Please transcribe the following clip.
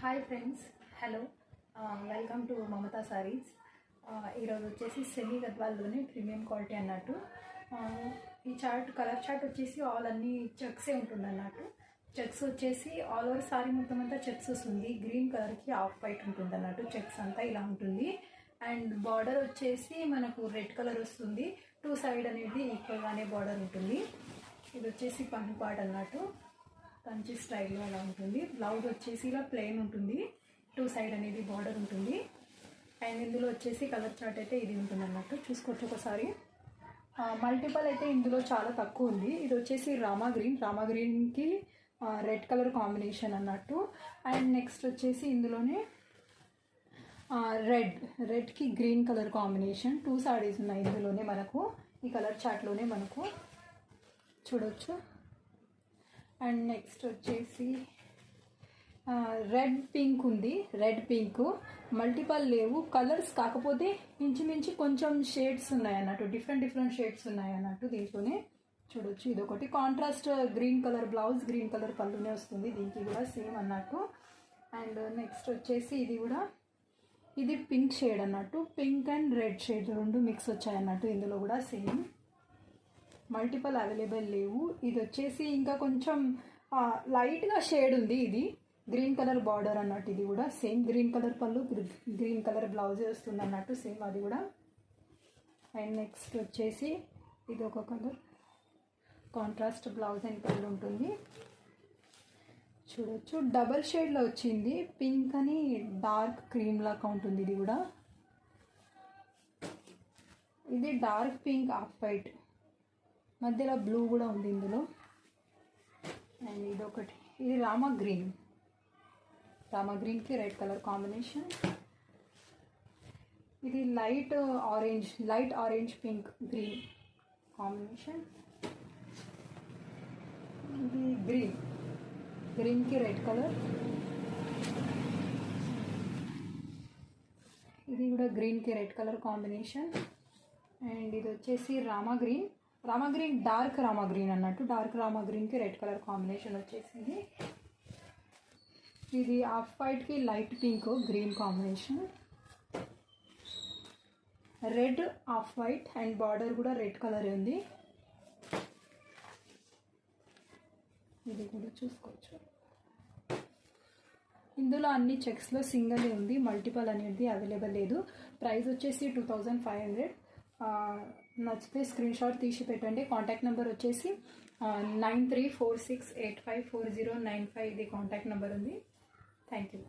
Hi friends, hello, welcome to Mamata saris. ఈరోజు వచ్చేసి semi గద్వాల్లోనే premium quality అన్నట్టు. ఈ కలర్ చార్ట్ వచ్చేసి అన్ని చెక్సే ఉంటుంది అన్నట్టు. చెక్స్ వచ్చేసి ఆల్ ఓవర్ సారీ మొత్తం అంతా చెక్స్ వస్తుంది. గ్రీన్ కలర్కి ఆఫ్ వైట్ ఉంటుంది అన్నట్టు. చెక్స్ అంతా ఇలా ఉంటుంది. అండ్ బార్డర్ వచ్చేసి మనకు రెడ్ కలర్ వస్తుంది. టూ సైడ్ అనేది ఈక్వల్గానే బార్డర్ ఉంటుంది. ఇది వచ్చేసి పన్ను పార్ట్ అన్నట్టు, కంచి స్టైల్లో అలా ఉంటుంది. బ్లౌజ్ వచ్చేసి ఇలా ప్లెయిన్ ఉంటుంది. టూ సైడ్ అనేది బార్డర్ ఉంటుంది. అండ్ ఇందులో వచ్చేసి కలర్ చార్ట్ అయితే ఇది ఉంటుంది అన్నట్టు. చూసుకోవచ్చు ఒకసారి. మల్టిపల్ అయితే ఇందులో చాలా తక్కువ ఉంది. ఇది వచ్చేసి రామా గ్రీన్కి రెడ్ కలర్ కాంబినేషన్ అన్నట్టు. అండ్ నెక్స్ట్ వచ్చేసి ఇందులోనే రెడ్కి green colour combination. Two saris ఉన్నాయి ఇందులోనే. మనకు ఈ కలర్ చార్ట్లోనే మనకు చూడొచ్చు. అండ్ నెక్స్ట్ వచ్చేసి రెడ్ పింక్ ఉంది. రెడ్ పింక్ మల్టిపల్ లేవు కలర్స్, కాకపోతే ఇంచుమించు కొంచెం షేడ్స్ ఉన్నాయి అన్నట్టు. డిఫరెంట్ షేడ్స్ ఉన్నాయి అన్నట్టు దీంట్లోనే చూడొచ్చు. ఇది ఒకటి contrast green colour blouse, green colour పళ్ళునే వస్తుంది. దీనికి కూడా సేమ్ అన్నట్టు. అండ్ నెక్స్ట్ వచ్చేసి ఇది పింక్ షేడ్ అన్నట్టు. పింక్ అండ్ రెడ్ షేడ్ రెండు మిక్స్ వచ్చాయి అన్నట్టు. ఇందులో కూడా సేమ్ మల్టిపల్ అవైలబుల్ లేవు. ఇది వచ్చేసి ఇంకా కొంచెం లైట్గా షేడ్ ఉంది. ఇది గ్రీన్ కలర్ బార్డర్ అన్నట్టు. ఇది కూడా సేమ్ గ్రీన్ కలర్ పళ్ళు, గ్రీన్ కలర్ బ్లౌజే వస్తుంది అన్నట్టు. సేమ్ అది కూడా. అండ్ నెక్స్ట్ వచ్చేసి ఇది ఒక కలర్ కాంట్రాస్ట్ బ్లౌజ్ అండ్ పళ్ళు ఉంటుంది. చూడొచ్చు డబల్ షేడ్లో వచ్చింది. పింక్ అని డార్క్ క్రీమ్ లాగా ఉంటుంది. ఇది కూడా ఇది డార్క్ పింక్ ఆఫ్ వైట్, మధ్యలో బ్లూ కూడా ఉంది ఇందులో. అండ్ ఇదొకటి, ఇది రామా గ్రీన్కి రెడ్ కలర్ కాంబినేషన్. ఇది light orange pink green combination. ఇది గ్రీన్కి రెడ్ కలర్. ఇది కూడా గ్రీన్కి రెడ్ కలర్ కాంబినేషన్. అండ్ ఇది వచ్చేసి Rama green dark Rama green అన్నట్టు. డార్క్ రామా గ్రీన్కి రెడ్ కలర్ కాంబినేషన్ వచ్చేసింది. ఇది ఆఫ్ వైట్కి light pink green combination. Red off white and border కూడా రెడ్ కలర్ ఉంది. ఇది కూడా చూసుకోవచ్చు. ఇందులో అన్ని చెక్స్లో సింగిల్ ఉంది. మల్టిపల్ అనేది అవైలబుల్ లేదు. ప్రైస్ వచ్చేసి 2500. నచ్చితే స్క్రీన్ షాట్ తీసి పెట్టండి. కాంటాక్ట్ నెంబర్ వచ్చేసి 9346854095. ఇది కాంటాక్ట్ నెంబర్ ఉంది. Thank you.